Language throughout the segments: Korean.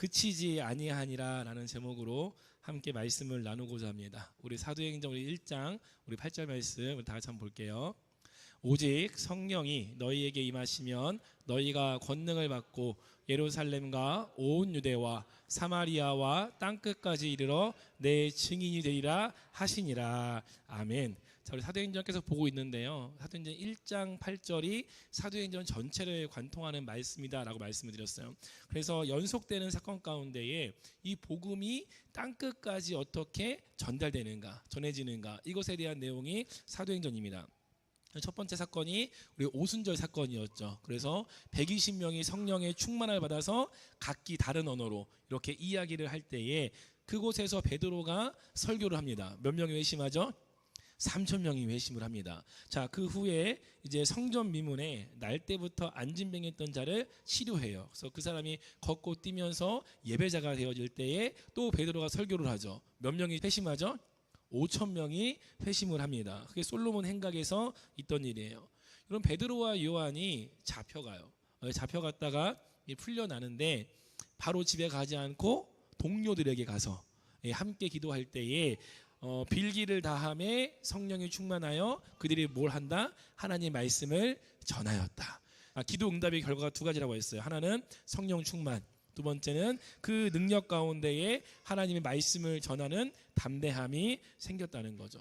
그치지 아니하니라라는 제목으로 함께 말씀을 나누고자 합니다. 우리 사도행전 우리 1장 우리 8절 말씀 우리 다 같이 한번 볼게요. 오직 성령이 너희에게 임하시면 너희가 권능을 받고 예루살렘과 온 유대와 사마리아와 땅끝까지 이르러 내 증인이 되리라 하시니라. 아멘. 자, 우리 사도행전 계속 보고 있는데요. 사도행전 1장 8절이 사도행전 전체를 관통하는 말씀이다라고 말씀을 드렸어요. 그래서 연속되는 사건 가운데에 이 복음이 땅끝까지 어떻게 전달되는가, 전해지는가, 이것에 대한 내용이 사도행전입니다. 첫 번째 사건이 우리 오순절 사건이었죠. 그래서 120명이 성령의 충만을 받아서 각기 다른 언어로 이렇게 이야기를 할 때에 그곳에서 베드로가 설교를 합니다. 몇 명이 회심하죠? 3,000명이 회심을 합니다. 자, 그 후에 이제 성전 미문에 날 때부터 안진병했던 자를 치료해요. 그래서 그 사람이 걷고 뛰면서 예배자가 되어질 때에 또 베드로가 설교를 하죠. 몇 명이 회심하죠? 5,000명이 회심을 합니다. 그게 솔로몬 행각에서 있던 일이에요. 그럼 베드로와 요한이 잡혀가요. 잡혀갔다가 풀려나는데 바로 집에 가지 않고 동료들에게 가서 함께 기도할 때에 빌기를 다함에 성령이 충만하여 그들이 뭘 한다? 하나님의 말씀을 전하였다. 기도 응답의 결과가 두 가지라고 했어요. 하나는 성령 충만, 두 번째는 그 능력 가운데에 하나님의 말씀을 전하는 담대함이 생겼다는 거죠.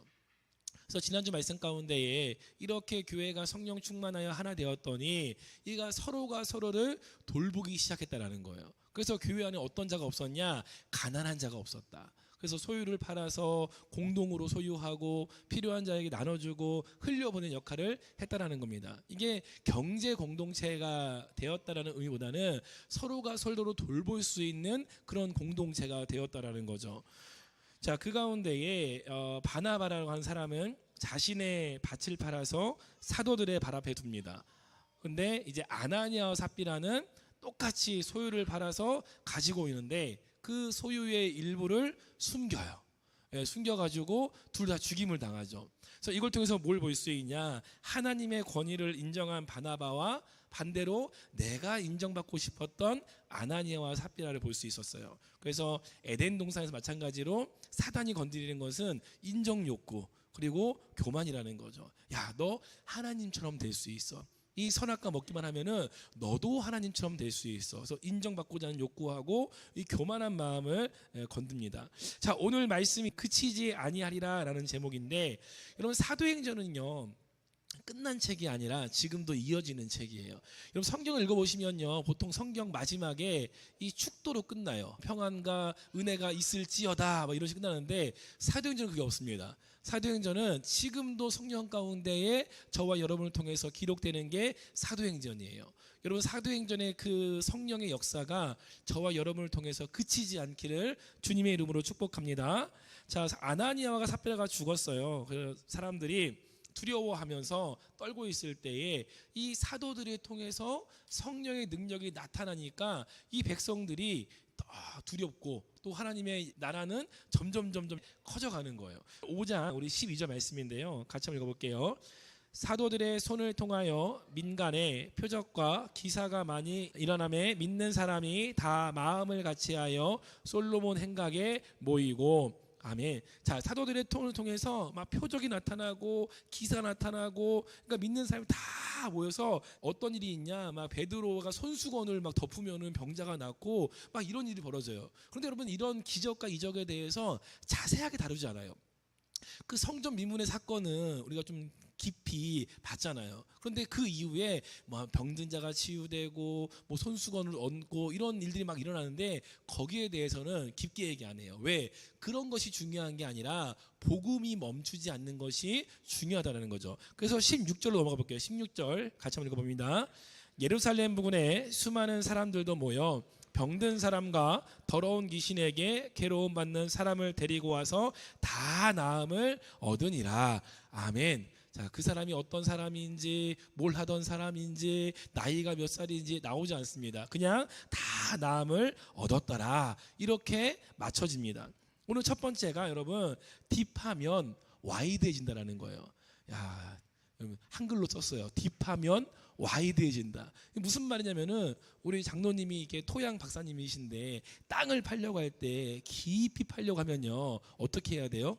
그래서 지난주 말씀 가운데에 이렇게 교회가 성령 충만하여 하나 되었더니 이가 서로가 서로를 돌보기 시작했다라는 거예요. 그래서 교회 안에 어떤 자가 없었냐? 가난한 자가 없었다. 그래서 소유를 팔아서 공동으로 소유하고 필요한 자에게 나눠주고 흘려보내는 역할을 했다라는 겁니다. 이게 경제 공동체가 되었다라는 의미보다는 서로가 서로를 돌볼 수 있는 그런 공동체가 되었다라는 거죠. 자, 그 가운데에 바나바라고 하는 사람은 자신의 밭을 팔아서 사도들의 발 앞에 둡니다. 근데 이제 아나니아와 삽비라는 똑같이 소유를 팔아서 가지고 있는데 그 소유의 일부를 숨겨요. 숨겨가지고 둘 다 죽임을 당하죠. 그래서 이걸 통해서 뭘 볼 수 있냐? 하나님의 권위를 인정한 바나바와 반대로 내가 인정받고 싶었던 아나니아와 삽비라를 볼 수 있었어요. 그래서 에덴 동산에서 마찬가지로 사단이 건드리는 것은 인정 욕구 그리고 교만이라는 거죠. 야, 너 하나님처럼 될 수 있어. 이 선악과 먹기만 하면은 너도 하나님처럼 될 수 있어. 그래서 인정받고자 하는 욕구하고 이 교만한 마음을 건듭니다. 자, 오늘 말씀이 그치지 아니하리라라는 제목인데, 여러분 사도행전은요 끝난 책이 아니라 지금도 이어지는 책이에요. 여러분 성경을 읽어보시면요 보통 성경 마지막에 이 축도로 끝나요. 평안과 은혜가 있을지어다 뭐 이런 식으로 끝나는데 사도행전은 그게 없습니다. 사도행전은 지금도 성령 가운데에 저와 여러분을 통해서 기록되는 게 사도행전이에요. 여러분 사도행전의 그 성령의 역사가 저와 여러분을 통해서 그치지 않기를 주님의 이름으로 축복합니다. 자, 아나니아와 삽비라가 죽었어요. 그 사람들이 두려워하면서 떨고 있을 때에 이 사도들을 통해서 성령의 능력이 나타나니까 이 백성들이 두렵고 또 하나님의 나라는 점점 커져가는 거예요. 5장 우리 12절 말씀인데요. 같이 한번 읽어볼게요. 사도들의 손을 통하여 민간에 표적과 기사가 많이 일어나매 믿는 사람이 다 마음을 같이하여 솔로몬 행각에 모이고 아멘. 자, 사도들의 통을 통해서 막 표적이 나타나고 기사 나타나고 그러니까 믿는 사람이 다 모여서 어떤 일이 있냐? 막 베드로가 손수건을 막 덮으면은 병자가 낫고 막 이런 일이 벌어져요. 그런데 여러분 이런 기적과 이적에 대해서 자세하게 다루지 않아요. 그 성전 미문의 사건은 우리가 좀 깊이 봤잖아요. 그런데 그 이후에 뭐 병든 자가 치유되고 뭐 손수건을 얹고 이런 일들이 막 일어나는데 거기에 대해서는 깊게 얘기 안 해요. 왜? 그런 것이 중요한 게 아니라 복음이 멈추지 않는 것이 중요하다는 거죠. 그래서 16절로 넘어가 볼게요. 16절 같이 한번 읽어봅니다. 예루살렘 부근에 수많은 사람들도 모여 병든 사람과 더러운 귀신에게 괴로움 받는 사람을 데리고 와서 다 나음을 얻으니라. 아멘. 자, 그 사람이 어떤 사람인지 뭘 하던 사람인지 나이가 몇 살인지 나오지 않습니다. 그냥 다 나음을 얻었더라. 이렇게 맞춰집니다. 오늘 첫 번째가 여러분 딥하면 와이드해진다라는 거예요. 야, 한글로 썼어요. 딥하면 와이드해진다. 무슨 말이냐면은 우리 장로님이 이렇게 토양 박사님이신데 땅을 팔려고 할 때 깊이 팔려고 하면요 어떻게 해야 돼요?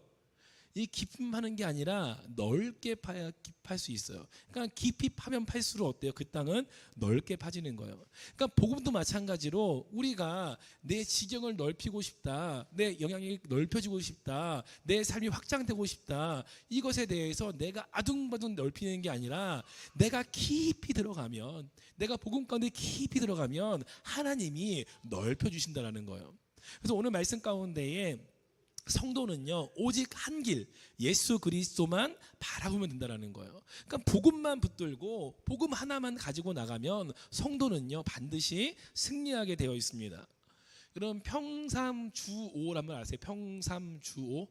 이 깊이 파는 게 아니라 넓게 파야 팔 수 있어요. 그러니까 깊이 파면 팔수록 어때요? 그 땅은 넓게 파지는 거예요. 그러니까 복음도 마찬가지로 우리가 내 지경을 넓히고 싶다, 내 영향이 넓혀지고 싶다, 내 삶이 확장되고 싶다, 이것에 대해서 내가 아둥바둥 넓히는 게 아니라 내가 깊이 들어가면, 내가 복음 가운데 깊이 들어가면 하나님이 넓혀주신다는 거예요. 그래서 오늘 말씀 가운데에 성도는요 오직 한 길 예수 그리스도만 바라보면 된다는 거예요. 그러니까 복음만 붙들고 복음 하나만 가지고 나가면 성도는요 반드시 승리하게 되어 있습니다. 여러분 평삼주오를 한번 아세요? 평삼주오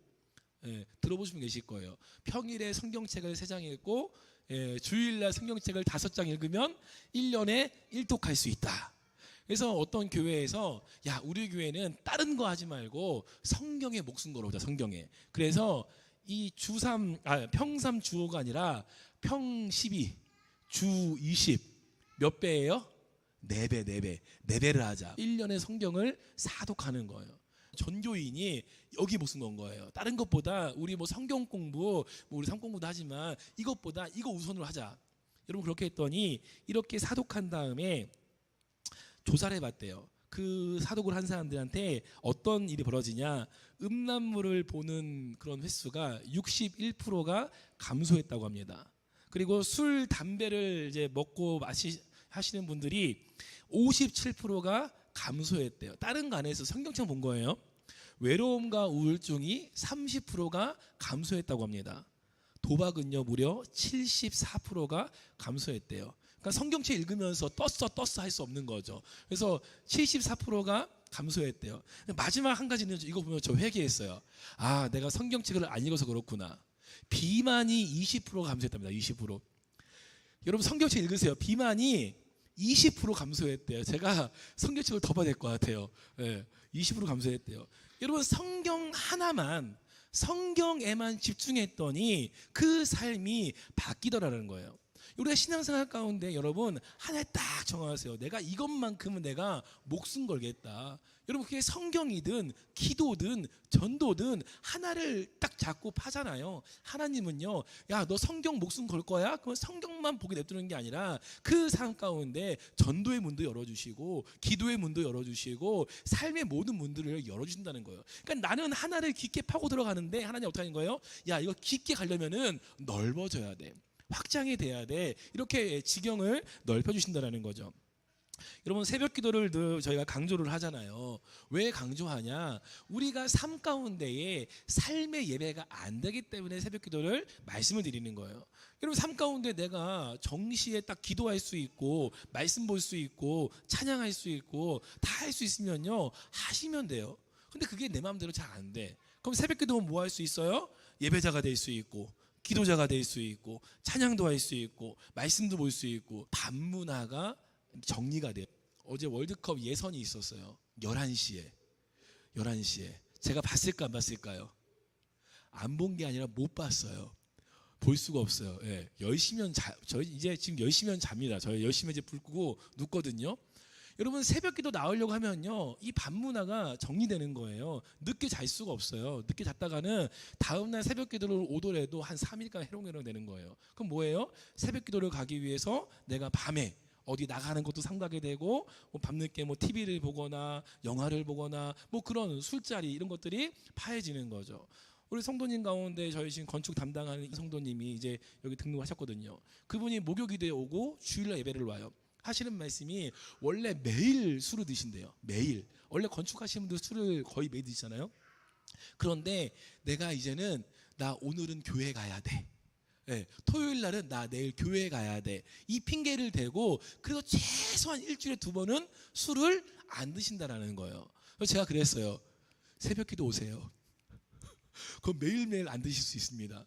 들어보시면 계실 거예요. 평일에 성경책을 3장 읽고 주일날 성경책을 5장 읽으면 1년에 1독할 수 있다. 그래서 어떤 교회에서 야 우리 교회는 다른 거 하지 말고 성경에 목숨 걸어보자. 성경에. 그래서 이 평3 주호가 아니라 평 12, 주 20 몇 배예요? 4배 4배를 하자. 1년에 성경을 사독하는 거예요. 전교인이 여기 목숨 건 거예요. 다른 것보다 우리 뭐 성경 공부, 우리 성공부도 하지만 이것보다 이거 우선으로 하자. 여러분 그렇게 했더니 이렇게 사독한 다음에 조사를 해봤대요. 그 사독을 한 사람들한테 어떤 일이 벌어지냐, 음란물을 보는 그런 횟수가 61%가 감소했다고 합니다. 그리고 술, 담배를 이제 먹고 하시는 분들이 57%가 감소했대요. 다른 거 안 해서 성경책 본 거예요. 외로움과 우울증이 30%가 감소했다고 합니다. 도박은요 무려 74%가 감소했대요. 그러니까 성경책 읽으면서 떴어 할 수 없는 거죠. 그래서 74%가 감소했대요. 마지막 한 가지는 이거 보면 저 회개했어요. 아 내가 성경책을 안 읽어서 그렇구나. 비만이 20% 감소했답니다. 20%. 여러분 성경책 읽으세요. 비만이 20% 감소했대요. 제가 성경책을 더 봐야 될 것 같아요. 20% 감소했대요. 여러분 성경 하나만, 성경에만 집중했더니 그 삶이 바뀌더라는 거예요. 우리가 신앙생활 가운데 여러분 하나에 딱 정하세요. 내가 이것만큼은 내가 목숨 걸겠다. 여러분 그게 성경이든 기도든 전도든 하나를 딱 잡고 파잖아요. 하나님은요 야 너 성경 목숨 걸 거야? 그럼 성경만 보게 냅두는 게 아니라 그 삶 가운데 전도의 문도 열어주시고 기도의 문도 열어주시고 삶의 모든 문들을 열어주신다는 거예요. 그러니까 나는 하나를 깊게 파고 들어가는데 하나님 어떻게 하는 거예요? 야 이거 깊게 가려면은 넓어져야 돼. 확장이 돼야 돼. 이렇게 지경을 넓혀주신다는 거죠. 여러분 새벽 기도를 늘 저희가 강조를 하잖아요. 왜 강조하냐? 우리가 삶 가운데에 삶의 예배가 안 되기 때문에 새벽 기도를 말씀을 드리는 거예요. 여러분 삶 가운데 내가 정시에 딱 기도할 수 있고 말씀 볼 수 있고 찬양할 수 있고 다 할 수 있으면요 하시면 돼요. 근데 그게 내 마음대로 잘 안 돼. 그럼 새벽 기도는 뭐 할 수 있어요? 예배자가 될 수 있고 기도자가 될 수 있고 찬양도 할 수 있고 말씀도 볼 수 있고 밤문화가 정리가 돼요. 어제 월드컵 예선이 있었어요. 11시에 제가 봤을까 안 봤을까요? 안 본 게 아니라 못 봤어요. 볼 수가 없어요. 10시면 저희 이제 지금 10시면 잡니다. 저희 10시면 이제 불 끄고 눕거든요. 여러분 새벽 기도 나오려고 하면요 이 밤문화가 정리되는 거예요. 늦게 잘 수가 없어요. 늦게 잤다가는 다음날 새벽 기도를 오더라도 한 3일간 해롱해롱 되는 거예요. 그럼 뭐예요? 새벽 기도를 가기 위해서 내가 밤에 어디 나가는 것도 상가게 되고 뭐 밤늦게 뭐 TV를 보거나 영화를 보거나 뭐 그런 술자리 이런 것들이 파해지는 거죠. 우리 성도님 가운데 저희 지금 건축 담당하는 성도님이 이제 여기 등록하셨거든요. 그분이 목요 기도에 오고 주일날 예배를 와요. 하시는 말씀이 원래 매일 술을 드신대요. 매일. 원래 건축하시는 분들 술을 거의 매일 드시잖아요. 그런데 내가 이제는 나 오늘은 교회 가야 돼. 토요일 날은 나 내일 교회 가야 돼. 이 핑계를 대고 그래서 최소한 일주일에 2번은 술을 안 드신다라는 거예요. 그래서 제가 그랬어요. 새벽 기도 오세요. 그럼 매일매일 안 드실 수 있습니다.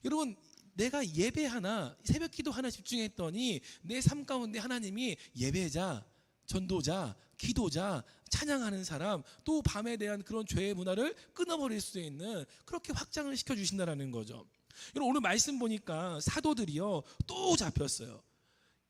여러분 내가 예배 하나, 새벽 기도 하나 집중했더니 내 삶 가운데 하나님이 예배자, 전도자, 기도자, 찬양하는 사람, 또 밤에 대한 그런 죄의 문화를 끊어버릴 수 있는 그렇게 확장을 시켜주신다는 거죠. 여러분 오늘 말씀 보니까 사도들이요 또 잡혔어요.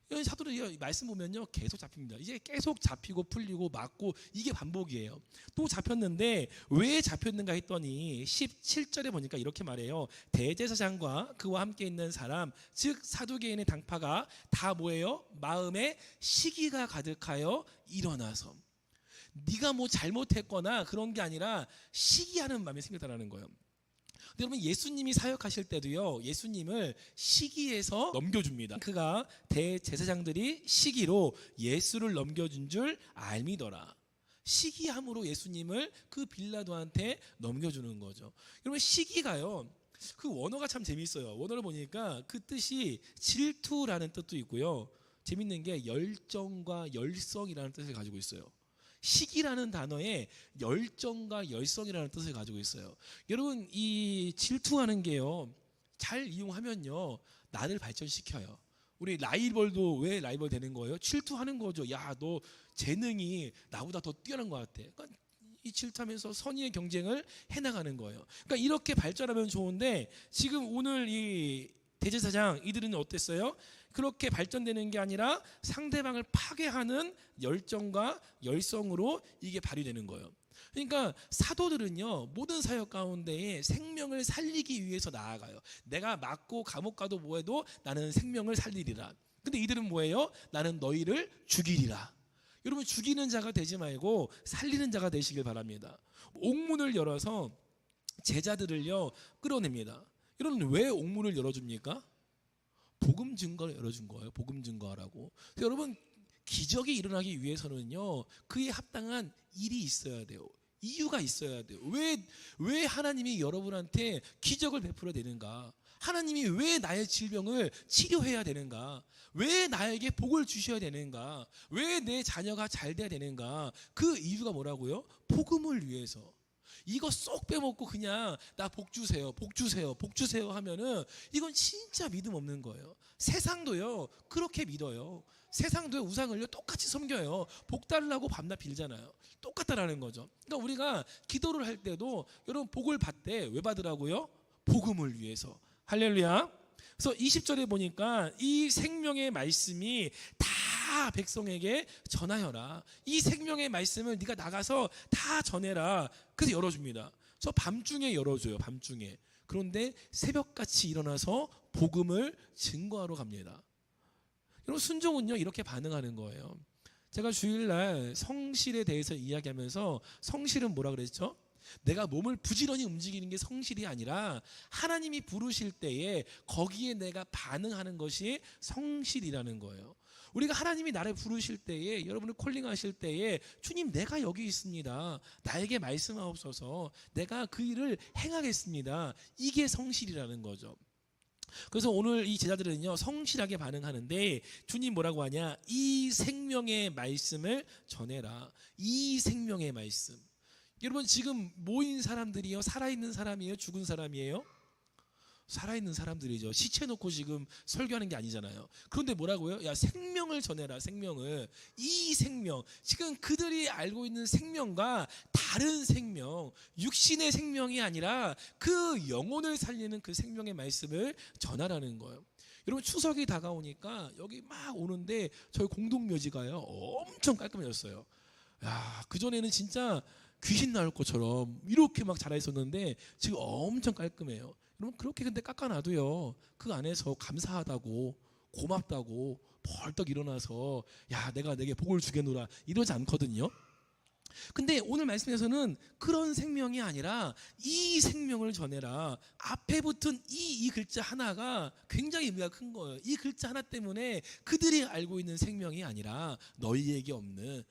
이런 사도들이 말씀 보면요 계속 잡힙니다. 이제 계속 잡히고 풀리고 맞고 이게 반복이에요. 또 잡혔는데 왜 잡혔는가 했더니 17절에 보니까 이렇게 말해요. 대제사장과 그와 함께 있는 사람 즉 사두개인의 당파가 다 뭐예요? 마음에 시기가 가득하여 일어나서. 네가 뭐 잘못했거나 그런 게 아니라 시기하는 마음이 생겼다는 거예요. 근데 여러분 예수님이 사역하실 때도요 예수님을 시기에서 넘겨줍니다. 그가 대제사장들이 시기로 예수를 넘겨준 줄 알미더라. 시기함으로 예수님을 그 빌라도한테 넘겨주는 거죠. 여러분 시기가요 그 원어가 참 재밌어요. 원어를 보니까 그 뜻이 질투라는 뜻도 있고요, 재밌는 게 열정과 열성이라는 뜻을 가지고 있어요. 시기라는 단어에 열정과 열성이라는 뜻을 가지고 있어요. 여러분 이 질투하는 게요 잘 이용하면요 나를 발전시켜요. 우리 라이벌도 왜 라이벌 되는 거예요? 질투하는 거죠. 야, 너 재능이 나보다 더 뛰어난 것 같아. 그러니까 이 질투하면서 선의의 경쟁을 해나가는 거예요. 그러니까 이렇게 발전하면 좋은데 지금 오늘 이 대제사장 이들은 어땠어요? 그렇게 발전되는 게 아니라 상대방을 파괴하는 열정과 열성으로 이게 발휘되는 거예요. 그러니까 사도들은요 모든 사역 가운데에 생명을 살리기 위해서 나아가요. 내가 맞고 감옥 가도 뭐해도 나는 생명을 살리리라. 근데 이들은 뭐예요? 나는 너희를 죽이리라. 여러분 죽이는 자가 되지 말고 살리는 자가 되시길 바랍니다. 옥문을 열어서 제자들을요 끌어냅니다. 여러분 왜 옥문을 열어줍니까? 복음 증거를 열어준 거예요. 복음 증거하라고. 여러분 기적이 일어나기 위해서는요 그에 합당한 일이 있어야 돼요. 이유가 있어야 돼요. 왜 하나님이 여러분한테 기적을 베풀어 되는가? 하나님이 왜 나의 질병을 치료해야 되는가? 왜 나에게 복을 주셔야 되는가? 왜 내 자녀가 잘 돼야 되는가? 그 이유가 뭐라고요? 복음을 위해서. 이거 쏙 빼먹고 그냥 나 복 주세요, 복 주세요, 복 주세요 하면은 이건 진짜 믿음 없는 거예요. 세상도요 그렇게 믿어요. 세상도요 우상을요 똑같이 섬겨요. 복 달라고 밤낮 빌잖아요. 똑같다라는 거죠. 그러니까 우리가 기도를 할 때도 여러분 복을 받되 왜 받으라고요? 복음을 위해서. 할렐루야. 그래서 20절에 보니까 이 생명의 말씀이 다 백성에게 전하여라. 이 생명의 말씀을 네가 나가서 다 전해라. 그래서 열어줍니다. 저 밤중에 열어줘요. 밤중에. 그런데 새벽같이 일어나서 복음을 증거하러 갑니다. 여러분 순종은요 이렇게 반응하는 거예요. 제가 주일날 성실에 대해서 이야기하면서 성실은 뭐라 그랬죠? 내가 몸을 부지런히 움직이는 게 성실이 아니라 하나님이 부르실 때에 거기에 내가 반응하는 것이 성실이라는 거예요. 우리가 하나님이 나를 부르실 때에, 여러분을 콜링하실 때에 주님 내가 여기 있습니다, 나에게 말씀하옵소서, 내가 그 일을 행하겠습니다, 이게 성실이라는 거죠. 그래서 오늘 이 제자들은요 성실하게 반응하는데 주님 뭐라고 하냐? 이 생명의 말씀을 전해라. 이 생명의 말씀. 여러분 지금 모인 사람들이요 살아있는 사람이에요, 죽은 사람이에요? 살아있는 사람들이죠. 시체 놓고 지금 설교하는 게 아니잖아요. 그런데 뭐라고요? 야, 생명을 전해라. 생명을. 이 생명, 지금 그들이 알고 있는 생명과 다른 생명, 육신의 생명이 아니라 그 영혼을 살리는 그 생명의 말씀을 전하라는 거예요. 여러분 추석이 다가오니까 여기 막 오는데 저희 공동묘지가요 엄청 깔끔해졌어요. 야, 그전에는 진짜 귀신 나올 것처럼 이렇게 막 자라 있었는데 지금 엄청 깔끔해요. 여러분 그렇게 근데 깎아놔도요 그 안에서 감사하다고 고맙다고 벌떡 일어나서 야 내가 내게 복을 주겠노라 이러지 않거든요. 근데 오늘 말씀에서는 그런 생명이 아니라 이 생명을 전해라. 앞에 붙은 이 글자 하나가 굉장히 의미가 큰 거예요. 이 글자 하나 때문에 그들이 알고 있는 생명이 아니라 너희에게 없는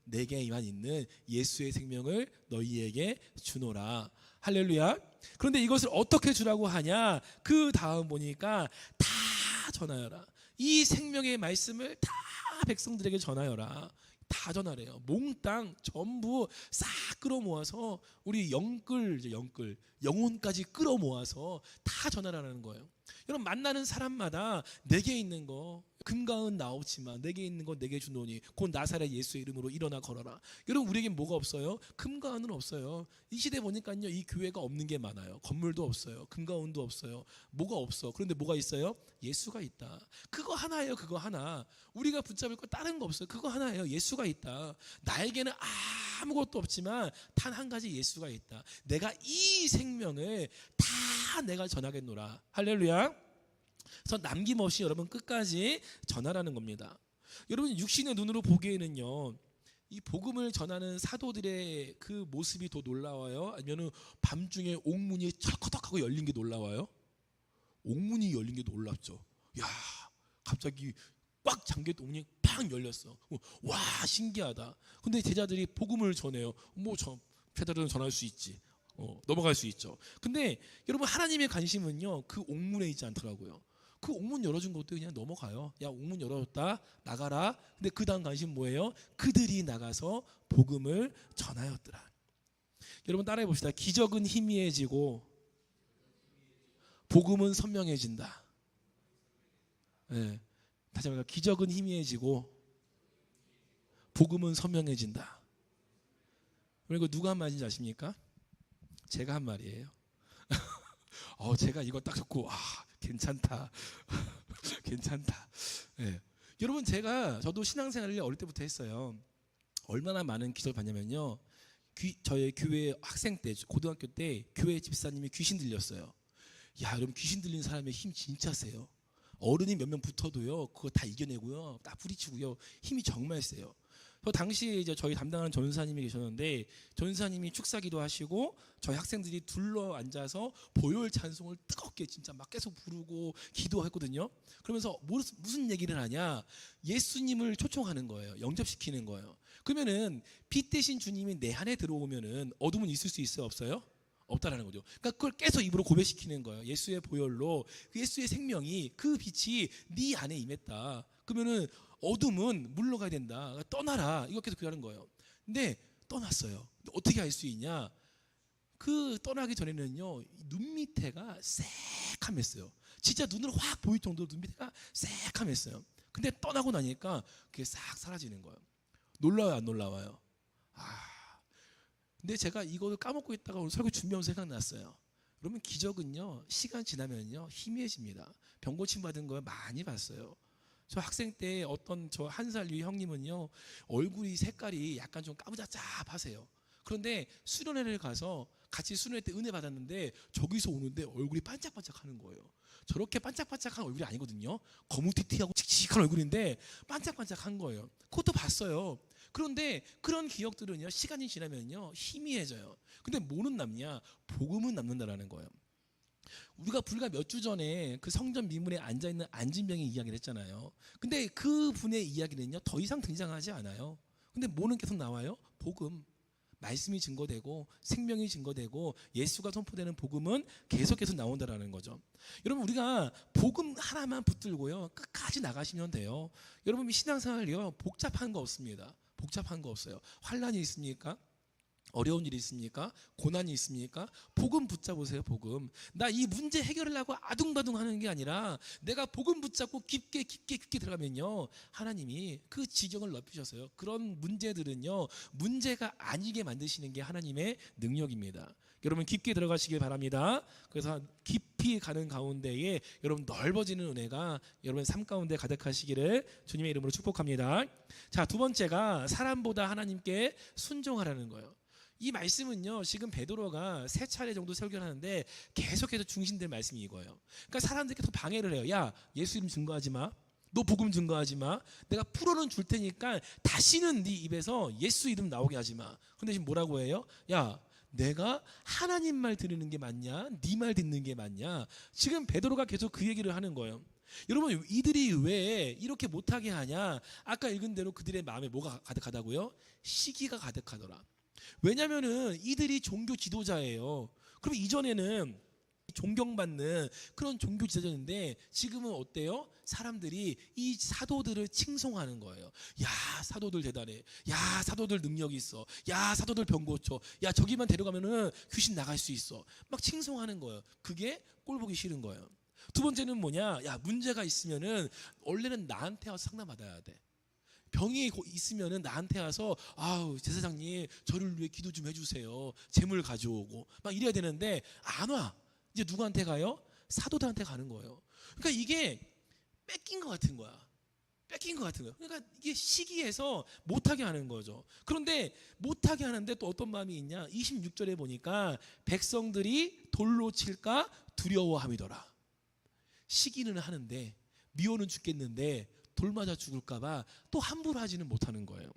내게만 있는 예수의 생명을 너희에게 주노라. 할렐루야. 그런데 이것을 어떻게 주라고 하냐? 그 다음 보니까 다 전하여라. 이 생명의 말씀을 다 백성들에게 전하여라. 다 전하래요. 몽땅 전부 싹 끌어모아서 우리 영혼까지 끌어모아서 다 전하라는 거예요. 여러분 만나는 사람마다 내게 있는 거 금과 은 나 없지만 내게 있는 거 내게 주노니 곧 나사렛 예수의 이름으로 일어나 걸어라. 여러분 우리에게 뭐가 없어요? 금과 은은 없어요. 이 시대 보니까요 이 교회가 없는 게 많아요. 건물도 없어요. 금과 은도 없어요. 뭐가 없어. 그런데 뭐가 있어요? 예수가 있다. 그거 하나예요. 그거 하나. 우리가 붙잡을 거 다른 거 없어요. 그거 하나예요. 예수가 있다. 나에게는 아무것도 없지만 단 한 가지 예수가 있다. 내가 이 생명을 다 내가 전하겠노라. 할렐루야. 그래서 남김없이 여러분 끝까지 전하라는 겁니다. 여러분 육신의 눈으로 보기에는요 이 복음을 전하는 사도들의 그 모습이 더 놀라워요? 아니면 밤중에 옥문이 철커덕하고 열린 게 놀라워요? 옥문이 열린 게 놀랍죠. 야 갑자기 꽉 잠겼던 옥문이 팍 열렸어. 와 신기하다. 근데 제자들이 복음을 전해요. 뭐 페달은 전할 수 있지. 넘어갈 수 있죠. 근데 여러분 하나님의 관심은요 그 옥문에 있지 않더라고요. 그 옥문 열어준 것도 그냥 넘어가요. 야 옥문 열어줬다 나가라. 근데 그 다음 관심 뭐예요? 그들이 나가서 복음을 전하였더라. 여러분 따라해 봅시다. 기적은 희미해지고 복음은 선명해진다. 네. 다시 한번 기적은 희미해지고 복음은 선명해진다. 그리고 누가 한 말인지 아십니까? 제가 한 말이에요. 제가 이거 딱 듣고 괜찮다. 괜찮다. 네. 여러분 저도 신앙생활을 어릴 때부터 했어요. 얼마나 많은 기적을 봤냐면요. 저의 교회 학생 때 고등학교 때 교회 집사님이 귀신 들렸어요. 야 여러분 귀신 들린 사람의 힘 진짜 세요. 어른이 몇 명 붙어도요 그거 다 이겨내고요 딱 부딪히고요 힘이 정말 세요. 당시에 이제 저희 담당하는 전사님이 계셨는데 전사님이 축사기도 하시고 저희 학생들이 둘러 앉아서 보혈 찬송을 뜨겁게 진짜 막 계속 부르고 기도했거든요. 그러면서 무슨 얘기를 하냐? 예수님을 초청하는 거예요. 영접시키는 거예요. 그러면은 빛 대신 주님이 내 안에 들어오면은 어둠은 있을 수 있어요, 없어요? 없다라는 거죠. 그러니까 그걸 계속 입으로 고백시키는 거예요. 예수의 보혈로 예수의 생명이 그 빛이 네 안에 임했다. 그러면은 어둠은 물러가야 된다. 떠나라. 이거 계속 그러는 거예요. 근데 떠났어요. 어떻게 알 수 있냐? 그 떠나기 전에는요 눈 밑에가 새카맸어요. 진짜 눈으로 확 보일 정도로 눈 밑에가 새카맸어요. 근데 떠나고 나니까 그게 싹 사라지는 거예요. 놀라워요, 안 놀라워요? 근데 제가 이거를 까먹고 있다가 오늘 설교 준비하면서 생각났어요. 그러면 기적은요 시간 지나면요 희미해집니다. 병 고침 받은 거 많이 봤어요. 저 학생 때 어떤 저 한 살 위 형님은요 얼굴이 색깔이 약간 좀 까무잡잡하세요. 그런데 수련회를 가서 같이 수련회 때 은혜 받았는데 저기서 오는데 얼굴이 반짝반짝하는 거예요. 저렇게 반짝반짝한 얼굴이 아니거든요. 거무튀튀하고 칙칙한 얼굴인데 반짝반짝한 거예요. 그것도 봤어요. 그런데 그런 기억들은요 시간이 지나면요 희미해져요. 근데 뭐는 남냐? 복음은 남는다라는 거예요. 우리가 불과 몇 주 전에 그 성전 미문에 앉아있는 안진병의 이야기를 했잖아요. 근데 그 분의 이야기는요 더 이상 등장하지 않아요. 근데 뭐는 계속 나와요? 복음. 말씀이 증거되고 생명이 증거되고 예수가 선포되는 복음은 계속해서 나온다라는 거죠. 여러분 우리가 복음 하나만 붙들고요 끝까지 나가시면 돼요. 여러분 신앙생활이요 복잡한 거 없습니다. 복잡한 거 없어요. 환난이 있습니까? 어려운 일이 있습니까? 고난이 있습니까? 복음 붙잡으세요. 복음. 나 이 문제 해결하려고 아둥바둥 하는 게 아니라 내가 복음 붙잡고 깊게 들어가면요 하나님이 그 지경을 넓히셔서요 그런 문제들은요 문제가 아니게 만드시는 게 하나님의 능력입니다. 여러분 깊게 들어가시길 바랍니다. 그래서 깊이 가는 가운데에 여러분 넓어지는 은혜가 여러분 삶 가운데 가득하시기를 주님의 이름으로 축복합니다. 자, 두 번째가 사람보다 하나님께 순종하라는 거예요. 이 말씀은요 지금 베드로가 3차례 정도 설교하는데 계속해서 중심될 말씀이 이거예요. 그러니까 사람들이 계속 방해를 해요. 야 예수 이름 증거하지 마. 너 복음 증거하지 마. 내가 풀어는 줄 테니까 다시는 네 입에서 예수 이름 나오게 하지 마. 근데 지금 뭐라고 해요? 야 내가 하나님 말 들으는 게 맞냐? 네 말 듣는 게 맞냐? 지금 베드로가 계속 그 얘기를 하는 거예요. 여러분 이들이 왜 이렇게 못하게 하냐? 아까 읽은 대로 그들의 마음에 뭐가 가득하다고요? 시기가 가득하더라. 왜냐면은 이들이 종교 지도자예요. 그럼 이전에는 존경받는 그런 종교 지도자인데 지금은 어때요? 사람들이 이 사도들을 칭송하는 거예요. 야 사도들 대단해. 야 사도들 능력이 있어. 야 사도들 병 고쳐. 야 저기만 데려가면은 귀신 나갈 수 있어. 막 칭송하는 거예요. 그게 꼴 보기 싫은 거예요. 두 번째는 뭐냐? 야, 문제가 있으면은 원래는 나한테 와서 상담받아야 돼. 병이 있으면은 나한테 와서 아우 제사장님 저를 위해 기도 좀 해주세요. 재물 가져오고 막 이래야 되는데 안 와. 이제 누구한테 가요? 사도들한테 가는 거예요. 그러니까 이게 뺏긴 것 같은 거야. 뺏긴 것 같은 거예요. 그러니까 이게 시기해서 못하게 하는 거죠. 그런데 못하게 하는데 또 어떤 마음이 있냐? 26절에 보니까 백성들이 돌로 칠까 두려워함이더라. 시기는 하는데 미워는 죽겠는데 돌 맞아 죽을까봐 또 함부로 하지는 못하는 거예요.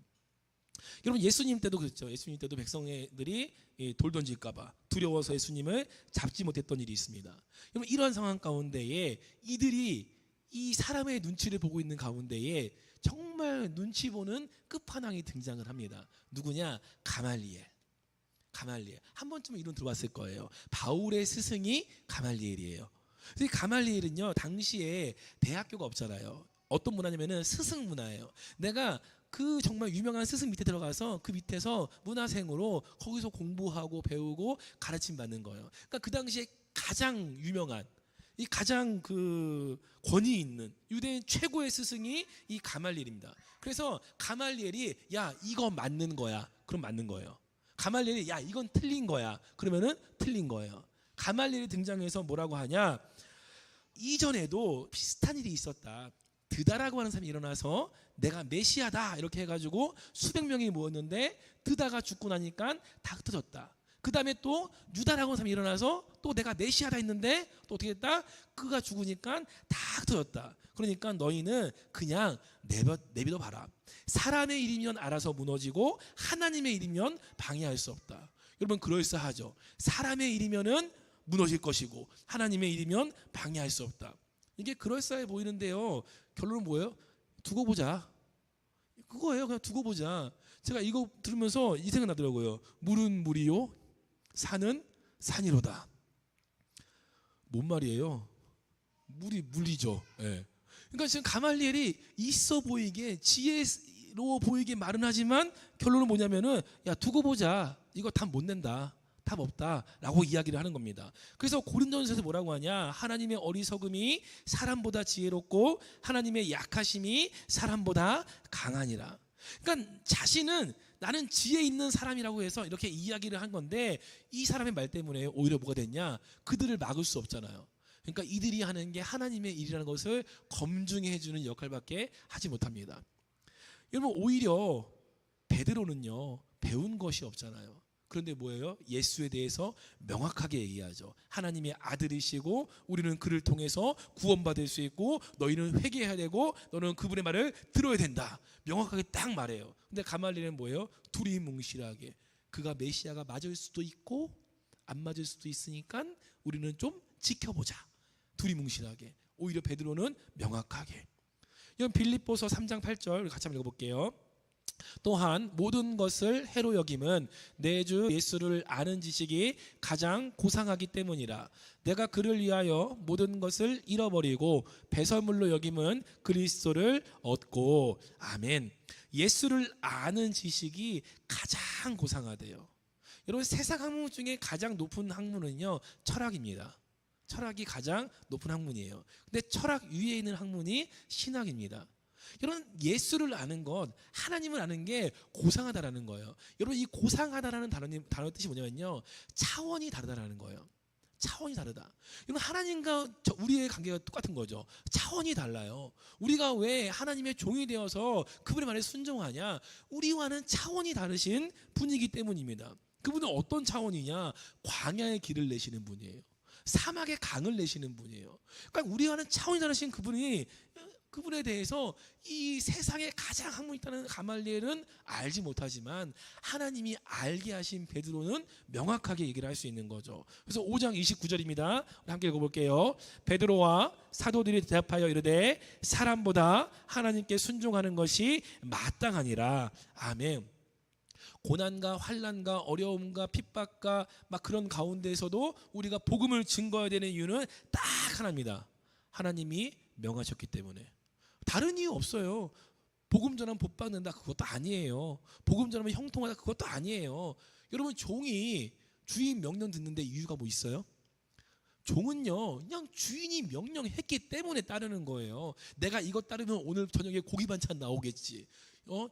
여러분 예수님 때도 그랬죠. 예수님 때도 백성들이 돌 던질까봐 두려워서 예수님을 잡지 못했던 일이 있습니다. 여러분 이러한 상황 가운데에 이들이 이 사람의 눈치를 보고 있는 가운데에 정말 눈치 보는 끝판왕이 등장을 합니다. 누구냐? 가말리엘. 가말리엘. 한 번쯤은 이름 들어봤을 거예요. 바울의 스승이 가말리엘이에요. 이 가말리엘은요 당시에 대학교가 없잖아요. 어떤 문화냐면은 스승 문화예요. 내가 그 정말 유명한 스승 밑에 들어가서 그 밑에서 문화생으로 거기서 공부하고 배우고 가르침 받는 거예요. 그러니까 그 당시에 가장 유명한 이 가장 그 권위 있는 유대인 최고의 스승이 이 가말리엘입니다. 그래서 가말리엘이 야 이거 맞는 거야. 그럼 맞는 거예요. 가말리엘이 야 이건 틀린 거야. 그러면은 틀린 거예요. 가말리엘이 등장해서 뭐라고 하냐? 이전에도 비슷한 일이 있었다. 드다라고 하는 사람이 일어나서 내가 메시아다 이렇게 해가지고 수백 명이 모였는데 드다가 죽고 나니까 다 흩어졌다. 그 다음에 또 유다라고 하는 사람이 일어나서 또 내가 메시아다 했는데 또 어떻게 했다? 그가 죽으니까 다 흩어졌다. 그러니까 너희는 그냥 내비둬 봐라. 사람의 일이면 알아서 무너지고 하나님의 일이면 방해할 수 없다. 여러분 그럴싸하죠. 사람의 일이면은 무너질 것이고 하나님의 일이면 방해할 수 없다. 이게 그럴싸해 보이는데요. 결론은 뭐예요? 두고 보자. 그거예요. 그냥 두고 보자. 제가 이거 들으면서 이 생각 나더라고요. 물은 물이요, 산은 산이로다. 뭔 말이에요? 물이 물이죠. 예. 그러니까 지금 가말리엘이 있어 보이게 지혜로 보이게 말은 하지만 결론은 뭐냐면은 야 두고 보자. 이거 답 못 낸다. 답 없다라고 이야기를 하는 겁니다. 그래서 고린도전서에서 뭐라고 하냐? 하나님의 어리석음이 사람보다 지혜롭고 하나님의 약하심이 사람보다 강하니라. 그러니까 자신은 나는 지혜 있는 사람이라고 해서 이렇게 이야기를 한 건데 이 사람의 말 때문에 오히려 뭐가 됐냐? 그들을 막을 수 없잖아요. 그러니까 이들이 하는 게 하나님의 일이라는 것을 검증해 주는 역할밖에 하지 못합니다. 여러분 오히려 베드로는요 배운 것이 없잖아요. 그런데 뭐예요? 예수에 대해서 명확하게 얘기하죠. 하나님의 아들이시고 우리는 그를 통해서 구원받을 수 있고 너희는 회개해야 되고 너는 그분의 말을 들어야 된다. 명확하게 딱 말해요. 근데 가말리엘은 뭐예요? 두리뭉실하게 그가 메시아가 맞을 수도 있고 안 맞을 수도 있으니까 우리는 좀 지켜보자. 두리뭉실하게. 오히려 베드로는 명확하게. 이건 빌립보서 3장 8절 같이 한번 읽어볼게요. 또한 모든 것을 해로 여김은 내 주 예수를 아는 지식이 가장 고상하기 때문이라. 내가 그를 위하여 모든 것을 잃어버리고 배설물로 여김은 그리스도를 얻고. 아멘. 예수를 아는 지식이 가장 고상하대요. 여러분 세상 학문 중에 가장 높은 학문은요 철학입니다. 철학이 가장 높은 학문이에요. 근데 철학 위에 있는 학문이 신학입니다. 여러분 예수를 아는 것, 하나님을 아는 게 고상하다라는 거예요. 여러분 이 고상하다라는 단어 뜻이 뭐냐면요 차원이 다르다라는 거예요. 차원이 다르다. 여러분 하나님과 우리의 관계가 똑같은 거죠. 차원이 달라요. 우리가 왜 하나님의 종이 되어서 그분의 말에 순종하냐? 우리와는 차원이 다르신 분이기 때문입니다. 그분은 어떤 차원이냐? 광야의 길을 내시는 분이에요. 사막의 강을 내시는 분이에요. 그러니까 우리와는 차원이 다르신 그분에 대해서 이 세상에 가장 학문이 있다는 가말리엘은 알지 못하지만 하나님이 알게 하신 베드로는 명확하게 얘기를 할 수 있는 거죠. 그래서 5장 29절입니다. 함께 읽어볼게요. 베드로와 사도들이 대답하여 이르되 사람보다 하나님께 순종하는 것이 마땅하니라. 아멘. 고난과 환난과 어려움과 핍박과 막 그런 가운데에서도 우리가 복음을 증거해야 되는 이유는 딱 하나입니다. 하나님이 명하셨기 때문에. 다른 이유 없어요. 복음 전하면 복 받는다 그것도 아니에요. 복음 전하면 형통하다 그것도 아니에요. 여러분 종이 주인 명령 듣는데 이유가 뭐 있어요? 종은요 그냥 주인이 명령했기 때문에 따르는 거예요. 내가 이것 따르면 오늘 저녁에 고기 반찬 나오겠지, 뭐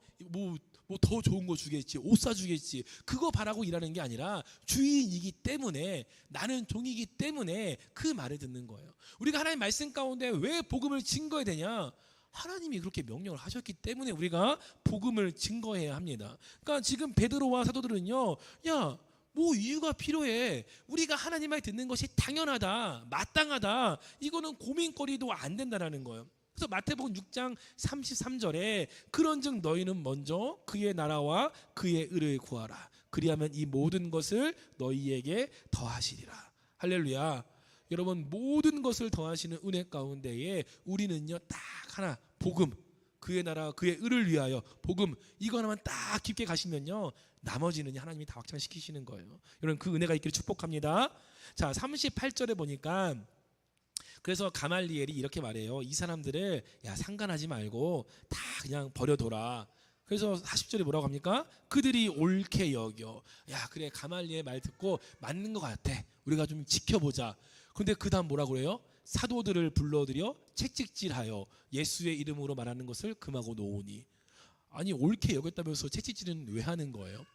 더 좋은 거 주겠지, 옷 사주겠지, 그거 바라고 일하는 게 아니라 주인이기 때문에, 나는 종이기 때문에 그 말을 듣는 거예요. 우리가 하나님 말씀 가운데 왜 복음을 증거해야 되냐? 하나님이 그렇게 명령을 하셨기 때문에 우리가 복음을 증거해야 합니다. 그러니까 지금 베드로와 사도들은요, 야, 뭐 이유가 필요해? 우리가 하나님 말 듣는 것이 당연하다, 마땅하다, 이거는 고민거리도 안 된다라는 거예요. 그래서 마태복음 6장 33절에 그런즉 너희는 먼저 그의 나라와 그의 의를 구하라. 그리하면 이 모든 것을 너희에게 더하시리라. 할렐루야. 여러분, 모든 것을 더하시는 은혜 가운데에 우리는요 딱 하나, 복음, 그의 나라 그의 의를 위하여, 복음, 이거 하나만 딱 깊게 가시면요 나머지는 하나님이 다 확장시키시는 거예요. 여러분, 그 은혜가 있기를 축복합니다. 자, 38절에 보니까 그래서 가말리엘이 이렇게 말해요. 이 사람들을 야 상관하지 말고 다 그냥 버려둬라. 그래서 40절에 뭐라고 합니까? 그들이 옳게 여겨. 야 그래, 가말리엘 말 듣고 맞는 것 같아, 우리가 좀 지켜보자. 근데 그 다음 뭐라고 그래요? 사도들을 불러들여 채찍질하여 예수의 이름으로 말하는 것을 금하고 놓으니. 아니, 옳게 여겼다면서 채찍질은 왜 하는 거예요?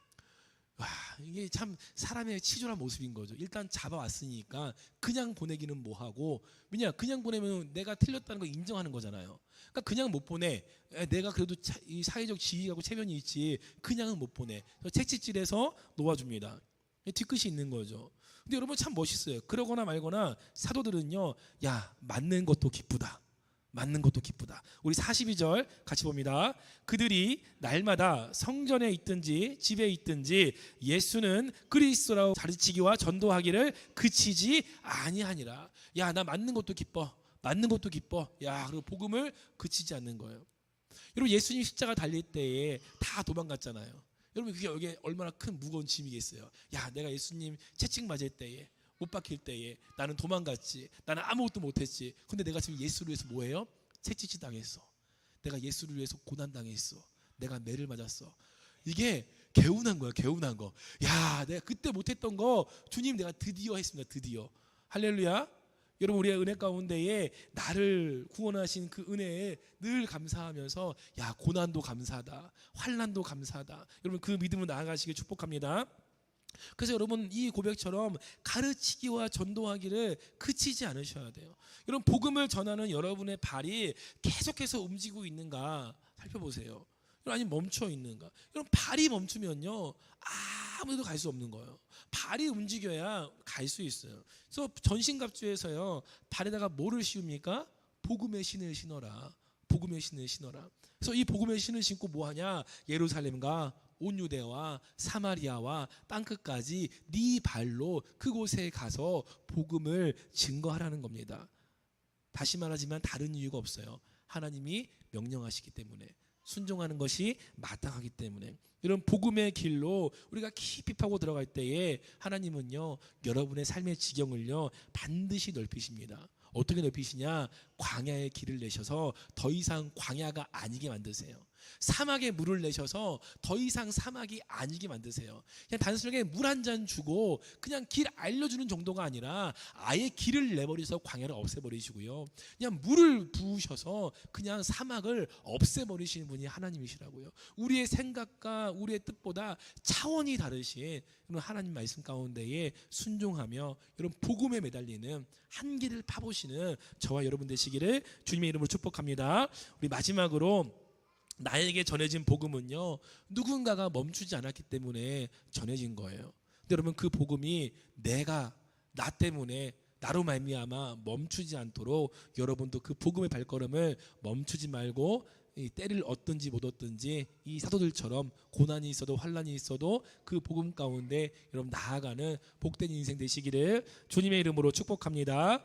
와, 이게 참 사람의 치졸한 모습인 거죠. 일단 잡아왔으니까 그냥 보내기는 뭐하고, 왜냐, 그냥 보내면 내가 틀렸다는 걸 인정하는 거잖아요. 그러니까 그냥 못 보내. 내가 그래도 이 사회적 지위하고 체면이 있지, 그냥은 못 보내. 채찍질해서 놓아줍니다. 뒤끝이 있는 거죠. 근데 여러분 참 멋있어요. 그러거나 말거나 사도들은요, 야 맞는 것도 기쁘다, 맞는 것도 기쁘다. 우리 42절 같이 봅니다. 그들이 날마다 성전에 있든지 집에 있든지 예수는 그리스도라고 가르치기와 전도하기를 그치지 아니하니라. 야, 나 맞는 것도 기뻐, 맞는 것도 기뻐. 야, 그리고 복음을 그치지 않는 거예요. 여러분, 예수님 십자가 달릴 때에 다 도망갔잖아요. 여러분, 그게 여기에 얼마나 큰 무거운 짐이겠어요. 야, 내가 예수님 채찍 맞을 때에, 못 박힐 때에 나는 도망갔지, 나는 아무것도 못했지. 근데 내가 지금 예수를 위해서 뭐해요? 채찍질 당했어. 내가 예수를 위해서 고난 당했어. 내가 매를 맞았어. 이게 개운한 거야, 개운한 거. 야, 내가 그때 못했던 거 주님 내가 드디어 했습니다. 드디어. 할렐루야. 여러분, 우리의 은혜 가운데에 나를 구원하신 그 은혜에 늘 감사하면서, 야, 고난도 감사하다, 환난도 감사하다. 여러분, 그 믿음을 나아가시길 축복합니다. 그래서 여러분, 이 고백처럼 가르치기와 전도하기를 그치지 않으셔야 돼요. 여러분, 복음을 전하는 여러분의 발이 계속해서 움직이고 있는가 살펴보세요. 아니 멈춰 있는가? 여러분, 발이 멈추면요 아무데도 갈 수 없는 거예요. 발이 움직여야 갈 수 있어요. 그래서 전신갑주에서요 발에다가 뭐를 씌웁니까? 복음의 신을 신어라. 복음의 신을 신어라. 그래서 이 복음의 신을 신고 뭐하냐? 예루살렘과 온 유대와 사마리아와 땅끝까지 네 발로 그곳에 가서 복음을 증거하라는 겁니다. 다시 말하지만 다른 이유가 없어요. 하나님이 명령하시기 때문에, 순종하는 것이 마땅하기 때문에. 이런 복음의 길로 우리가 깊이 파고 들어갈 때에 하나님은요 여러분의 삶의 지경을요 반드시 넓히십니다. 어떻게 넓히시냐? 광야의 길을 내셔서 더 이상 광야가 아니게 만드세요. 사막에 물을 내셔서 더 이상 사막이 아니게 만드세요. 그냥 단순하게 물 한 잔 주고 그냥 길 알려주는 정도가 아니라 아예 길을 내버려서 광야를 없애버리시고요, 그냥 물을 부으셔서 그냥 사막을 없애버리시는 분이 하나님이시라고요. 우리의 생각과 우리의 뜻보다 차원이 다르신 하나님 말씀 가운데에 순종하며 여러분 복음에 매달리는, 한길을 파보시는 저와 여러분 되시기를 주님의 이름으로 축복합니다. 우리 마지막으로, 나에게 전해진 복음은요 누군가가 멈추지 않았기 때문에 전해진 거예요. 근데 여러분, 그 복음이 나 때문에, 나로 말미암아 멈추지 않도록 여러분도 그 복음의 발걸음을 멈추지 말고 때를 얻든지 못 얻든지 이 사도들처럼 고난이 있어도 환난이 있어도 그 복음 가운데 여러분 나아가는 복된 인생 되시기를 주님의 이름으로 축복합니다.